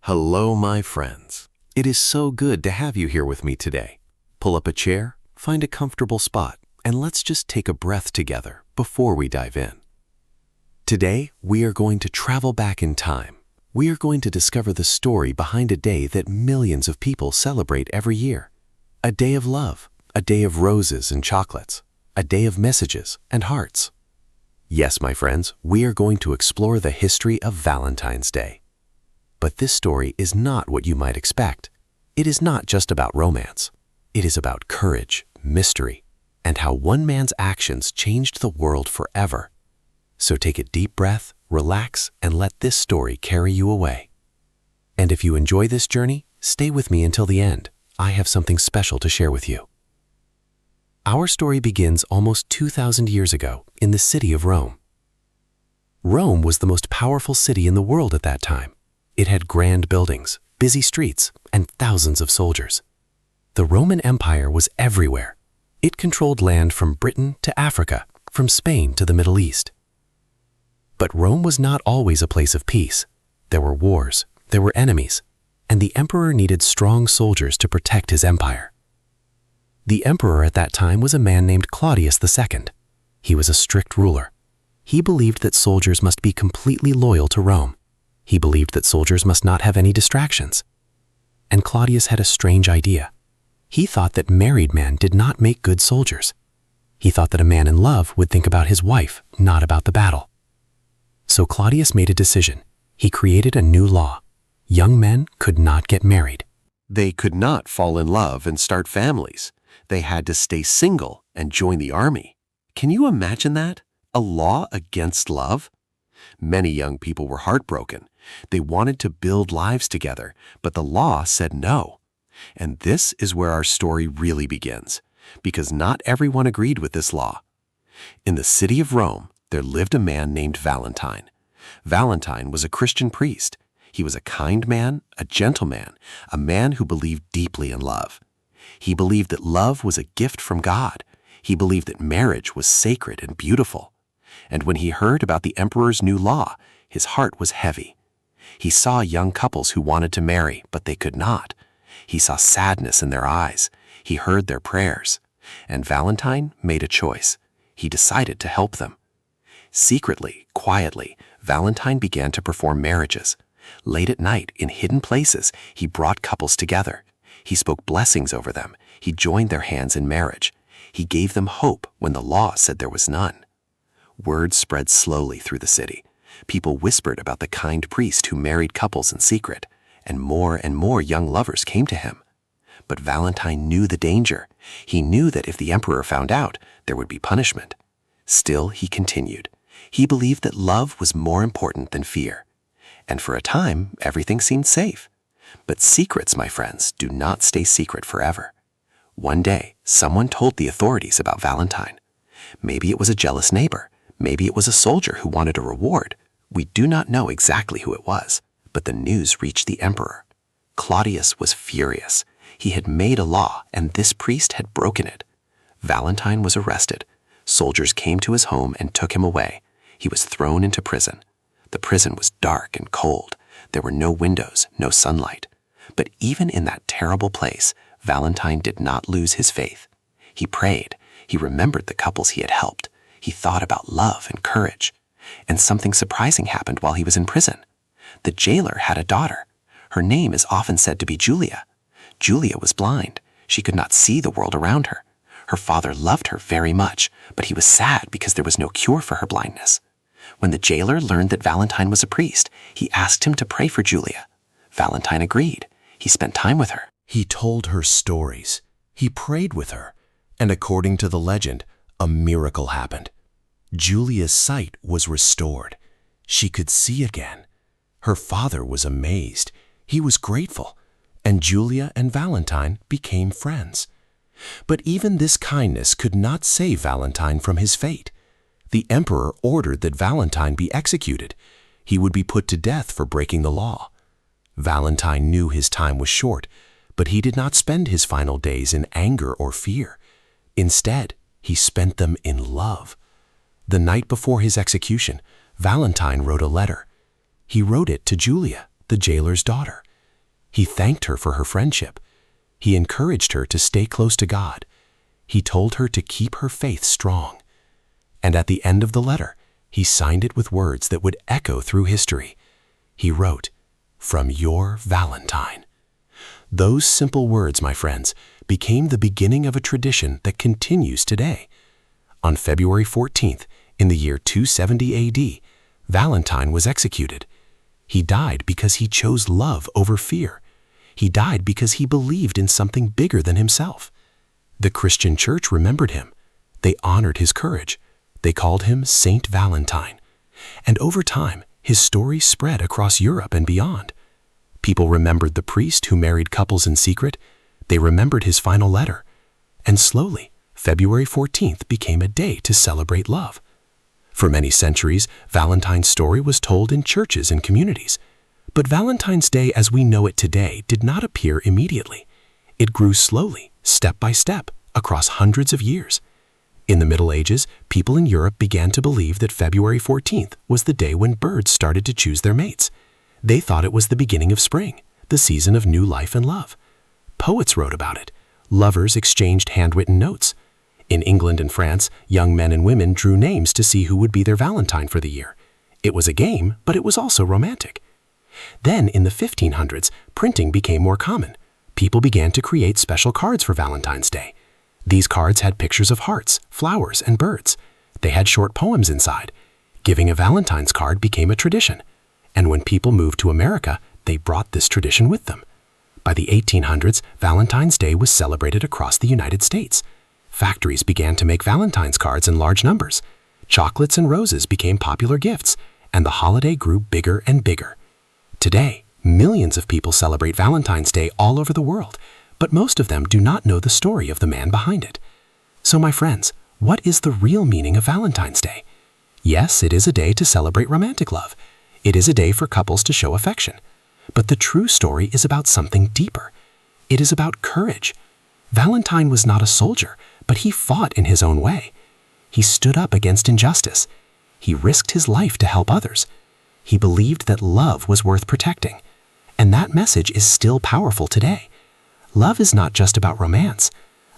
Hello, my friends. It is so good to have you here with me today. Pull up a chair, find a comfortable spot, and let's just take a breath together before we dive in. Today, we are going to travel back in time. We are going to discover the story behind a day that millions of people celebrate every year. A day of love, a day of roses and chocolates, a day of messages and hearts. Yes, my friends, we are going to explore the history of Valentine's Day. But this story is not what you might expect. It is not just about romance. It is about courage, mystery, and how one man's actions changed the world forever. So take a deep breath, relax, and let this story carry you away. And if you enjoy this journey, stay with me until the end. I have something special to share with you. Our story begins almost 2,000 years ago in the city of Rome. Rome was the most powerful city in the world at that time. It had grand buildings, busy streets, and thousands of soldiers. The Roman Empire was everywhere. It controlled land from Britain to Africa, from Spain to the Middle East. But Rome was not always a place of peace. There were wars, there were enemies, and the emperor needed strong soldiers to protect his empire. The emperor at that time was a man named Claudius II. He was a strict ruler. He believed that soldiers must be completely loyal to Rome. He believed that soldiers must not have any distractions. And Claudius had a strange idea. He thought that married men did not make good soldiers. He thought that a man in love would think about his wife, not about the battle. So Claudius made a decision. He created a new law. Young men could not get married. They could not fall in love and start families. They had to stay single and join the army. Can you imagine that? A law against love? Many young people were heartbroken. They wanted to build lives together, but the law said no. And this is where our story really begins, because not everyone agreed with this law. In the city of Rome, there lived a man named Valentine. Valentine was a Christian priest. He was a kind man, a gentleman, a man who believed deeply in love. He believed that love was a gift from God. He believed that marriage was sacred and beautiful. And when he heard about the emperor's new law, his heart was heavy. He saw young couples who wanted to marry, but they could not. He saw sadness in their eyes. He heard their prayers. And Valentine made a choice. He decided to help them. Secretly, quietly, Valentine began to perform marriages. Late at night, in hidden places, he brought couples together. He spoke blessings over them. He joined their hands in marriage. He gave them hope when the law said there was none. Word spread slowly through the city. People whispered about the kind priest who married couples in secret, and more young lovers came to him. But Valentine knew the danger. He knew that if the emperor found out, there would be punishment. Still, he continued. He believed that love was more important than fear. And for a time, everything seemed safe. But secrets, my friends, do not stay secret forever. One day, someone told the authorities about Valentine. Maybe it was a jealous neighbor. Maybe it was a soldier who wanted a reward. We do not know exactly who it was, but the news reached the emperor. Claudius was furious. He had made a law, and this priest had broken it. Valentine was arrested. Soldiers came to his home and took him away. He was thrown into prison. The prison was dark and cold. There were no windows, no sunlight. But even in that terrible place, Valentine did not lose his faith. He prayed. He remembered the couples he had helped. He thought about love and courage. And something surprising happened while he was in prison. The jailer had a daughter. Her name is often said to be Julia. Julia was blind. She could not see the world around her. Her father loved her very much, but he was sad because there was no cure for her blindness. When the jailer learned that Valentine was a priest, he asked him to pray for Julia. Valentine agreed. He spent time with her. He told her stories. He prayed with her. And according to the legend, a miracle happened. Julia's sight was restored. She could see again. Her father was amazed. He was grateful. And Julia and Valentine became friends. But even this kindness could not save Valentine from his fate. The emperor ordered that Valentine be executed. He would be put to death for breaking the law. Valentine knew his time was short, but he did not spend his final days in anger or fear. Instead, he spent them in love. The night before his execution, Valentine wrote a letter. He wrote it to Julia, the jailer's daughter. He thanked her for her friendship. He encouraged her to stay close to God. He told her to keep her faith strong. And at the end of the letter, he signed it with words that would echo through history. He wrote, "From your Valentine." Those simple words, my friends, became the beginning of a tradition that continues today. On February 14th, in the year 270 AD, Valentine was executed. He died because he chose love over fear. He died because he believed in something bigger than himself. The Christian Church remembered him. They honored his courage. They called him Saint Valentine. And over time, his story spread across Europe and beyond. People remembered the priest who married couples in secret. They remembered his final letter. And slowly, February 14th became a day to celebrate love. For many centuries, Valentine's story was told in churches and communities. But Valentine's Day as we know it today did not appear immediately. It grew slowly, step by step, across hundreds of years. In the Middle Ages, people in Europe began to believe that February 14th was the day when birds started to choose their mates. They thought it was the beginning of spring, the season of new life and love. Poets wrote about it. Lovers exchanged handwritten notes. In England and France, young men and women drew names to see who would be their Valentine for the year. It was a game, but it was also romantic. Then, in the 1500s, printing became more common. People began to create special cards for Valentine's Day. These cards had pictures of hearts, flowers, and birds. They had short poems inside. Giving a Valentine's card became a tradition. And when people moved to America, they brought this tradition with them. By the 1800s, Valentine's Day was celebrated across the United States. Factories began to make Valentine's cards in large numbers. Chocolates and roses became popular gifts, and the holiday grew bigger and bigger. Today, millions of people celebrate Valentine's Day all over the world, but most of them do not know the story of the man behind it. So my friends, what is the real meaning of Valentine's Day? Yes, it is a day to celebrate romantic love. It is a day for couples to show affection. But the true story is about something deeper. It is about courage. Valentine was not a soldier, but he fought in his own way. He stood up against injustice. He risked his life to help others. He believed that love was worth protecting. And that message is still powerful today. Love is not just about romance.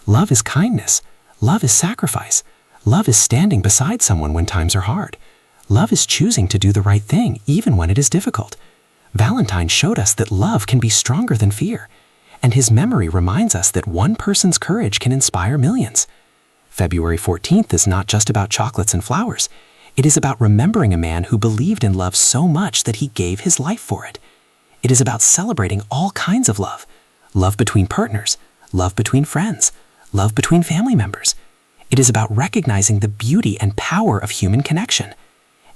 Love is kindness. Love is sacrifice. Love is standing beside someone when times are hard. Love is choosing to do the right thing even when it is difficult. Valentine showed us that love can be stronger than fear. And his memory reminds us that one person's courage can inspire millions. February 14th is not just about chocolates and flowers. It is about remembering a man who believed in love so much that he gave his life for it. It is about celebrating all kinds of love. Love between partners, love between friends, love between family members. It is about recognizing the beauty and power of human connection.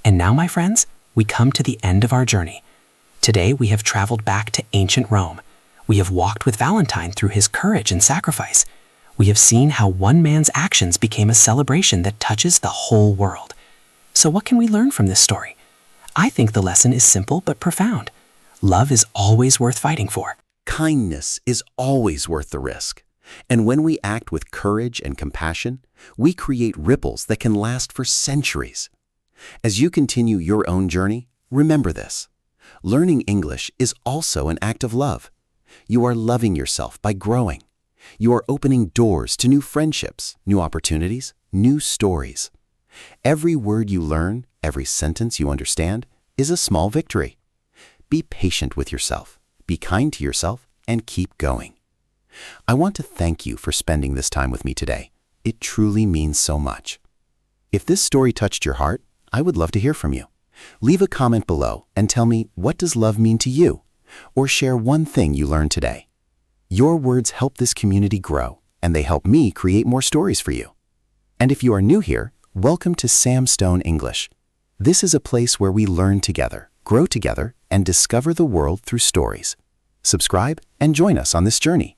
And now, my friends, we come to the end of our journey. Today, we have traveled back to ancient Rome. We have walked with Valentine through his courage and sacrifice. We have seen how one man's actions became a celebration that touches the whole world. So what can we learn from this story? I think the lesson is simple but profound. Love is always worth fighting for. Kindness is always worth the risk. And when we act with courage and compassion, we create ripples that can last for centuries. As you continue your own journey, remember this. Learning English is also an act of love. You are loving yourself by growing. You are opening doors to new friendships, new opportunities, new stories. Every word you learn, every sentence you understand, is a small victory. Be patient with yourself, be kind to yourself, and keep going. I want to thank you for spending this time with me today. It truly means so much. If this story touched your heart, I would love to hear from you. Leave a comment below and tell me, what does love mean to you? Or share one thing you learned today. Your words help this community grow, and they help me create more stories for you. And if you are new here, welcome to Sam Stone English. This is a place where we learn together, grow together, and discover the world through stories. Subscribe and join us on this journey.